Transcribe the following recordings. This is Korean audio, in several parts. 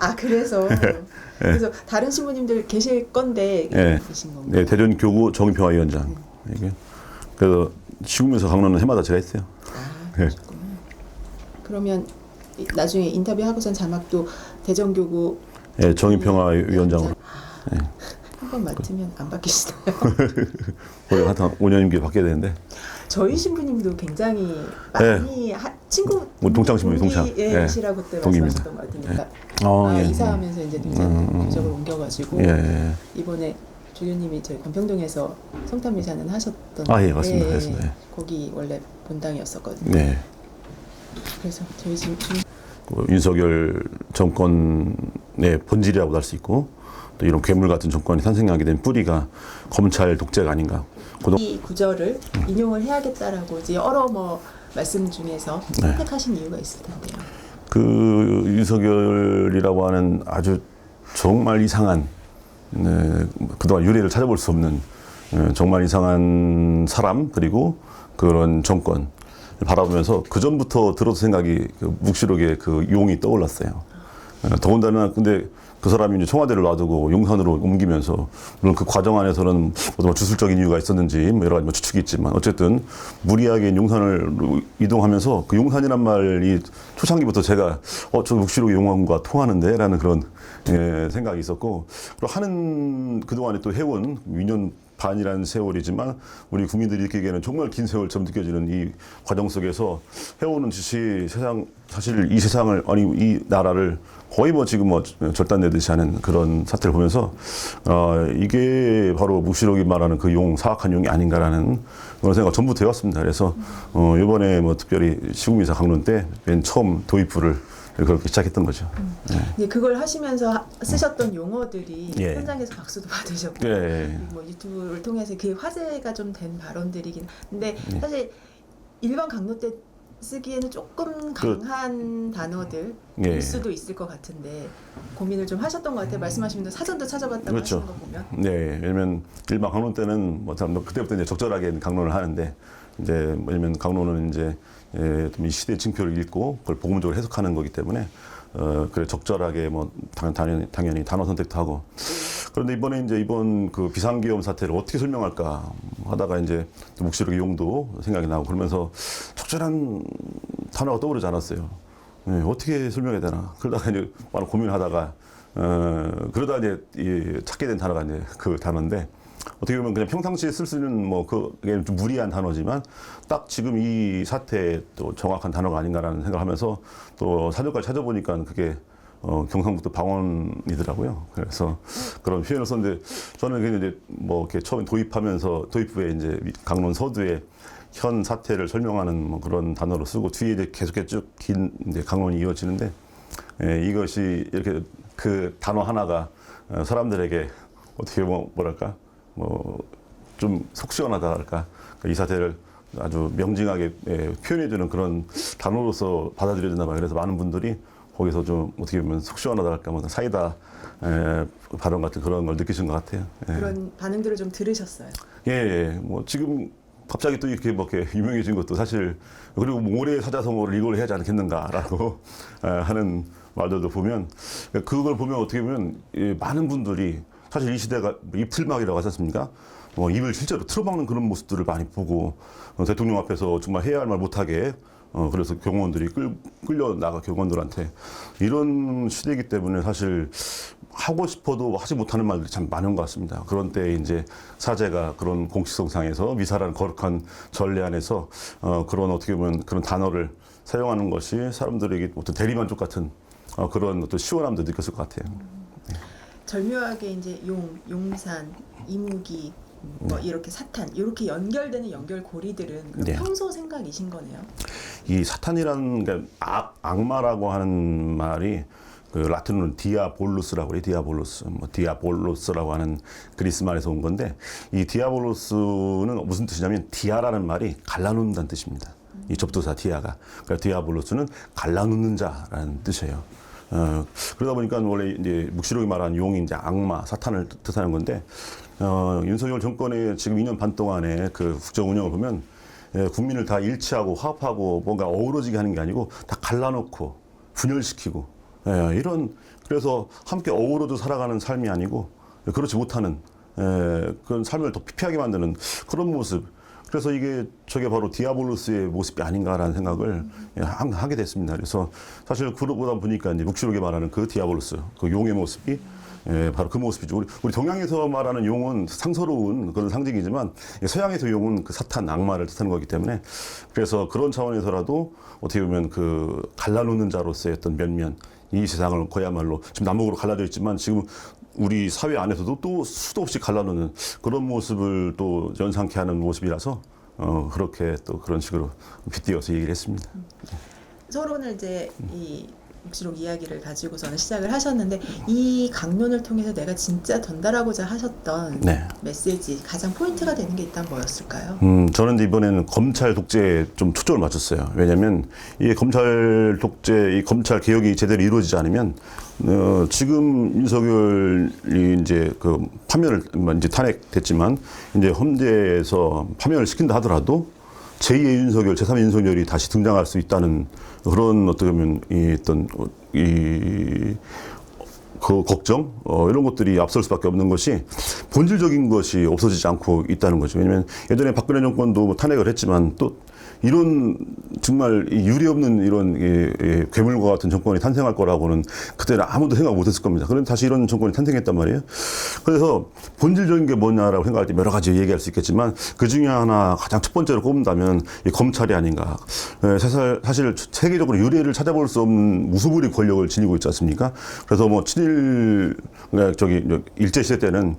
아, 그래서. 그래서 다른 신부님들 계실 건데 계신 건가요? 네, 대전교구 정의평화위원장. 이게 그래서 시국에서 강론은 해마다 제가 했어요. 아, 그러셨구나. 그러면 나중에 인터뷰하고선 자막도 대전교구 네, 정의평화위원장으로. 네. 한 번 맡으면 안 바뀌시나요? 올해 한 5년임기 바뀌어야 되는데. 저희 신부님도 굉장히 많이 친구 동창 신부님, 동창. 이시라고 그때 동기입니다. 말씀하셨던 것 같으니까 이사하면서 이제 동생을 옮겨가지고 이번에 조교님이 저희 관평동에서 성탄미사는 하셨던 예, 맞습니다. 네. 거기 원래 본당이었었거든요. 네. 그래서 저희 집 윤석열 정권의 본질이라고 할 수 있고 또 이런 괴물 같은 정권이 탄생하게 된 뿌리가 검찰 독재가 아닌가. 이 구절을 인용을 해야겠다라고 이제 여러 말씀 중에서 선택하신 이유가 있을 텐데요. 그 윤석열이라고 하는 아주 정말 이상한 그동안 유례를 찾아볼 수 없는 정말 이상한 사람 그리고 그런 정권 바라보면서 그 전부터 들어도 생각이 그 묵시록의 그 용이 떠올랐어요. 더군다나 근데 그 사람이 이제 청와대를 놔두고 용산으로 옮기면서 물론 그 과정 안에서는 어떤 주술적인 이유가 있었는지 여러 가지 추측이 있지만 어쨌든 무리하게 용산을 이동하면서 그 용산이란 말이 초창기부터 제가 저 묵시록의 용왕과 통하는데라는 그런 생각이 있었고 그리고 하는 그동안에 또 해온 2년 반이라는 세월이지만 우리 국민들이 느끼기에는 정말 긴 세월처럼 느껴지는 이 과정 속에서 해오는 짓이 사실 이 세상을 아니 이 나라를 거의 지금 절단내듯이 하는 그런 사태를 보면서 이게 바로 묵시록이 말하는 그 용 사악한 용이 아닌가라는 그런 생각 전부 되었습니다. 그래서 이번에 특별히 시국미사 강론 때 맨 처음 도입부를 그렇게 시작했던 거죠. 이제 그걸 하시면서 쓰셨던 용어들이 현장에서 박수도 받으셨고 유튜브를 통해서 그 화제가 좀 된 발언들이긴 한데 사실 일반 강로 때 쓰기에는 조금 강한 단어들일 수도 있을 것 같은데 고민을 좀 하셨던 것 같아요. 말씀하시면서 사전도 찾아봤다고 하시는 거 보면. 네, 왜냐면 일반 강론 때는 그때부터 이제 적절하게 강론을 하는데 이제 왜냐면 강론은 이제 이 시대 징표를 읽고 그걸 복음적으로 해석하는 거기 때문에 그래 적절하게 당연히 단어 선택도 하고 그런데 이번 그 비상계엄 사태를 어떻게 설명할까 하다가 이제 묵시록의 용도 생각이 나고 그러면서 적절한 단어가 떠오르지 않았어요. 어떻게 설명해야 되나 그러다가 이제 많은 고민을 하다가 그러다 이제 찾게 된 단어가 이제 그 단어인데. 어떻게 보면 그냥 평상시에 쓸 수 있는 그게 좀 무리한 단어지만 딱 지금 이 사태에 또 정확한 단어가 아닌가라는 생각을 하면서 또 사전까지 찾아보니까 그게 경상북도 방언이더라고요. 그래서 그런 표현을 썼는데 저는 이제 이렇게 처음에 도입부에 이제 강론 서두에 현 사태를 설명하는 그런 단어로 쓰고 뒤에 이제 계속해 쭉 긴 이제 강론이 이어지는데 이것이 이렇게 그 단어 하나가 사람들에게 어떻게 뭐랄까 좀 속 시원하다 할까 이 사태를 아주 명징하게 표현해주는 그런 단어로서 받아들여진다 봐요. 그래서 많은 분들이 거기서 좀 어떻게 보면 속 시원하다 할까 사이다 발언 같은 그런 걸 느끼신 것 같아요. 그런 반응들을 좀 들으셨어요? 지금 갑자기 또 이렇게 유명해진 것도 사실 그리고 모래 사자성어를 이걸 해야지 않겠는가라고 하는 말들도 보면 그걸 보면 어떻게 보면 많은 분들이 사실 이 시대가 입틀막이라고 하지 않습니까? 입을 실제로 틀어막는 그런 모습들을 많이 보고 대통령 앞에서 정말 해야 할 말 못하게 그래서 경호원들이 끌려 나가 경호원들한테 이런 시대이기 때문에 사실 하고 싶어도 하지 못하는 말들이 참 많은 것 같습니다. 그런 때 이제 사제가 그런 공식성상에서 미사라는 거룩한 전례 안에서 그런 어떻게 보면 그런 단어를 사용하는 것이 사람들에게 어떤 대리만족 같은 그런 어떤 시원함도 느꼈을 것 같아요. 절묘하게 이제 용산, 이무기, 이렇게 사탄 이렇게 연결되는 연결고리들은 평소 생각이신 거네요. 이 사탄이라는 게 악마라고 하는 말이 그 라틴어는 디아볼루스라고 해요. 디아볼로스라고 하는 그리스 말에서 온 건데 이 디아볼로스는 무슨 뜻이냐면 디아라는 말이 갈라놓는다는 뜻입니다. 이 접두사 디아가. 그러니까 디아볼로스는 갈라놓는 자라는 뜻이에요. 그러다 보니까 원래 이제 묵시록이 말하는 용이 이제 악마, 사탄을 뜻하는 건데 윤석열 정권의 지금 2년 반 동안의 그 국정 운영을 보면 국민을 다 일치하고 화합하고 뭔가 어우러지게 하는 게 아니고 다 갈라놓고 분열시키고 이런 그래서 함께 어우러져 살아가는 삶이 아니고 그렇지 못하는 그런 삶을 더 피폐하게 만드는 그런 모습. 그래서 저게 바로 디아볼로스의 모습이 아닌가라는 생각을 하게 됐습니다. 그래서 사실 그러다 보니까 이제 묵시록에 말하는 그 디아볼로스, 그 용의 모습이 바로 그 모습이죠. 우리 동양에서 말하는 용은 상서로운 그런 상징이지만 서양에서 용은 그 사탄, 악마를 뜻하는 거기 때문에 그래서 그런 차원에서라도 어떻게 보면 그 갈라놓는 자로서의 어떤 면면, 이 세상을 그야말로 지금 남북으로 갈라져 있지만 지금 우리 사회 안에서도 또 수도 없이 갈라놓는 그런 모습을 또 연상케 하는 모습이라서 그렇게 또 그런 식으로 빗대어서 얘기를 했습니다. 서론을 이제 이 묵시록 이야기를 가지고서는 시작을 하셨는데 이 강론을 통해서 내가 진짜 전달하고자 하셨던 메시지 가장 포인트가 되는 게 일단 뭐였을까요? 저는 이번에는 검찰 독재에 좀 초점을 맞췄어요. 왜냐하면 이 검찰 독재, 이 검찰 개혁이 제대로 이루어지지 않으면 지금 윤석열이 이제 그 파면을 이제 탄핵됐지만 이제 헌재에서 파면을 시킨다 하더라도 제2의 윤석열, 제3의 윤석열이 다시 등장할 수 있다는 그런 어떻게 보면 그 걱정 이런 것들이 앞설 수밖에 없는 것이 본질적인 것이 없어지지 않고 있다는 거죠. 왜냐하면 예전에 박근혜 정권도 뭐 탄핵을 했지만 또 이런 정말 유례 없는 이런 괴물과 같은 정권이 탄생할 거라고는 그때는 아무도 생각 못했을 겁니다. 그런데 다시 이런 정권이 탄생했단 말이에요. 그래서 본질적인 게 뭐냐라고 생각할 때 여러 가지 얘기할 수 있겠지만 그 중에 하나 가장 첫 번째로 꼽는다면 이 검찰이 아닌가. 사실 세계적으로 유례를 찾아볼 수 없는 무소불위 권력을 지니고 있지 않습니까? 그래서 뭐 일제 시대 때는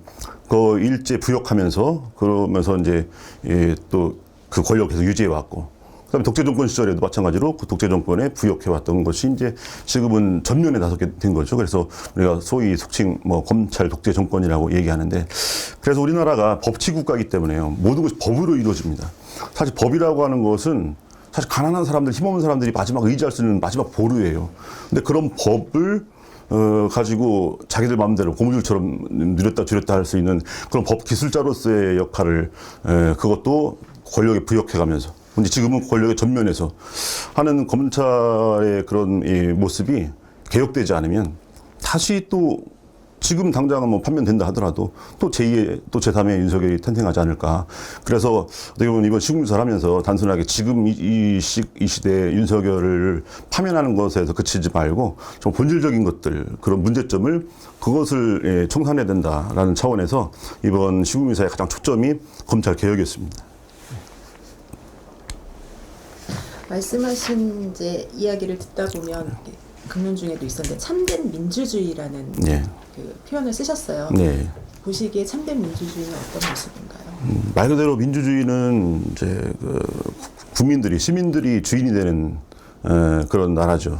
그 일제 부역하면서 그러면서 이제 또 그 권력을 계속 유지해 왔고, 그다음에 독재 정권 시절에도 마찬가지로 그 독재 정권에 부역해 왔던 것이 이제 지금은 전면에 나서게 된 거죠. 그래서 우리가 소위 속칭 뭐 검찰 독재 정권이라고 얘기하는데, 그래서 우리나라가 법치 국가이기 때문에요. 모든 것이 법으로 이루어집니다. 사실 법이라고 하는 것은 사실 가난한 사람들, 힘없는 사람들이 마지막 의지할 수 있는 마지막 보루예요. 근데 그런 법을 가지고 자기들 마음대로 고무줄처럼 늘렸다 줄였다 할 수 있는 그런 법 기술자로서의 역할을 그것도 권력에 부역해가면서 근데 지금은 권력의 전면에서 하는 검찰의 그런 이 모습이 개혁되지 않으면 다시 또 지금 당장은 뭐 판면된다 하더라도 또 제2의 또 제3의 윤석열이 탄생하지 않을까. 그래서 어떻게 보면 이번 시국조사를 하면서 단순하게 지금 이 시대의 윤석열을 파면하는 것에서 그치지 말고 좀 본질적인 것들, 그런 문제점을 그것을 청산해야 된다라는 차원에서 이번 시국조사의 가장 초점이 검찰 개혁이었습니다. 말씀하신 이제 이야기를 듣다 보면 강론 중에도 있었는데 참된 민주주의라는 그 표현을 쓰셨어요. 보시기에 참된 민주주의는 어떤 모습인가요? 말 그대로 민주주의는 이제 국민들이 시민들이 주인이 되는 그런 나라죠.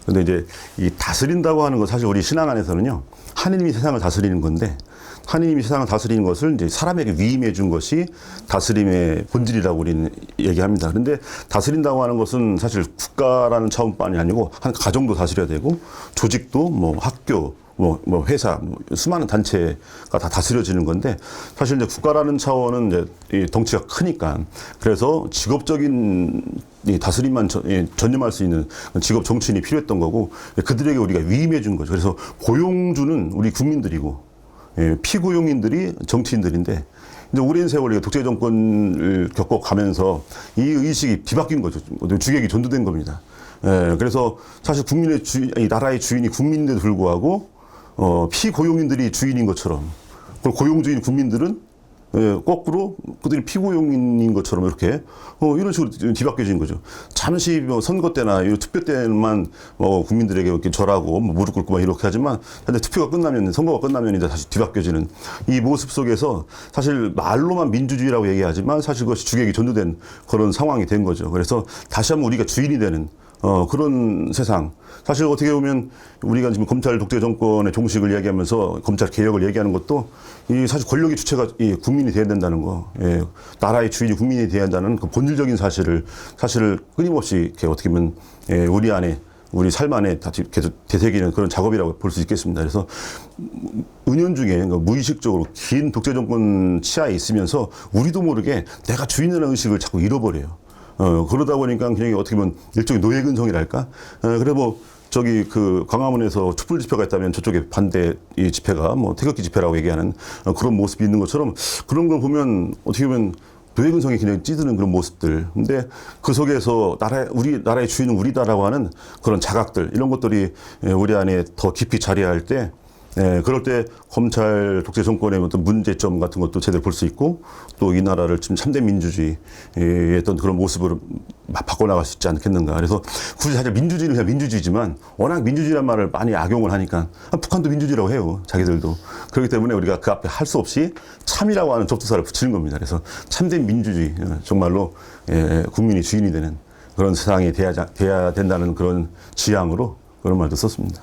근데 이제 이 다스린다고 하는 건 사실 우리 신앙 안에서는요, 하느님이 세상을 다스리는 건데, 하느님이 세상을 다스리는 것을 이제 사람에게 위임해 준 것이 다스림의 본질이라고 우리는 얘기합니다. 그런데 다스린다고 하는 것은 사실 국가라는 차원뿐만이 아니고 한 가정도 다스려야 되고, 조직도 뭐 학교, 뭐 회사, 수많은 단체가 다 다스려지는 건데, 사실 이제 국가라는 차원은 이제 이 덩치가 크니까, 그래서 직업적인 이 다스림만 전념할 수 있는 직업 정치인이 필요했던 거고, 그들에게 우리가 위임해 준 거죠. 그래서 고용주는 우리 국민들이고, 피고용인들이 정치인들인데, 이제 오랜 세월 우리가 독재 정권을 겪어가면서 이 의식이 뒤바뀐 거죠. 주객이 전도된 겁니다. 그래서 사실 국민의 이 나라의 주인이 국민인데도 불구하고 피고용인들이 주인인 것처럼, 그리고 고용주인 국민들은 거꾸로 그들이 피고용인 것처럼 이렇게 이런 식으로 뒤바뀌어진 거죠. 잠시 뭐 선거 때나 투표 때만 국민들에게 이렇게 절하고 무릎 꿇고 막 이렇게 하지만, 근데 투표가 끝나면, 선거가 끝나면 이제 다시 뒤바뀌어지는 이 모습 속에서 사실 말로만 민주주의라고 얘기하지만 사실 그것이 주객이 전도된 그런 상황이 된 거죠. 그래서 다시 한번 우리가 주인이 되는 그런 세상. 사실 어떻게 보면 우리가 지금 검찰 독재 정권의 종식을 이야기하면서 검찰 개혁을 얘기하는 것도 이 사실 권력의 주체가 이 국민이 돼야 된다는 거, 나라의 주인이 국민이 돼야 한다는 그 본질적인 사실을 끊임없이 이렇게 어떻게 보면 우리 안에, 우리 삶 안에 다 계속 되새기는 그런 작업이라고 볼 수 있겠습니다. 그래서 은연중에 무의식적으로 긴 독재 정권 치하에 있으면서 우리도 모르게 내가 주인이라는 의식을 자꾸 잃어버려요. 그러다 보니까 그냥 어떻게 보면 일종의 노예근성이랄까? 그래 뭐 저기 그 광화문에서 촛불 집회가 있다면 저쪽에 반대 이 집회가 뭐 태극기 집회라고 얘기하는 그런 모습이 있는 것처럼 그런 걸 보면 어떻게 보면 노예근성이 그냥 찌드는 그런 모습들. 근데 그 속에서 우리나라의 주인은 우리다라고 하는 그런 자각들, 이런 것들이 우리 안에 더 깊이 자리할 때, 그럴 때 검찰 독재 정권의 어떤 문제점 같은 것도 제대로 볼 수 있고, 또 이 나라를 지금 참된 민주주의의 어떤 그런 모습으로 바꿔나갈 수 있지 않겠는가. 그래서 굳이 사실 민주주의는 그냥 민주주의지만 워낙 민주주의란 말을 많이 악용을 하니까 북한도 민주주의라고 해요. 자기들도. 그렇기 때문에 우리가 그 앞에 할 수 없이 참이라고 하는 접두사를 붙이는 겁니다. 그래서 참된 민주주의, 정말로 국민이 주인이 되는 그런 세상이 돼야 된다는 그런 지향으로 그런 말도 썼습니다.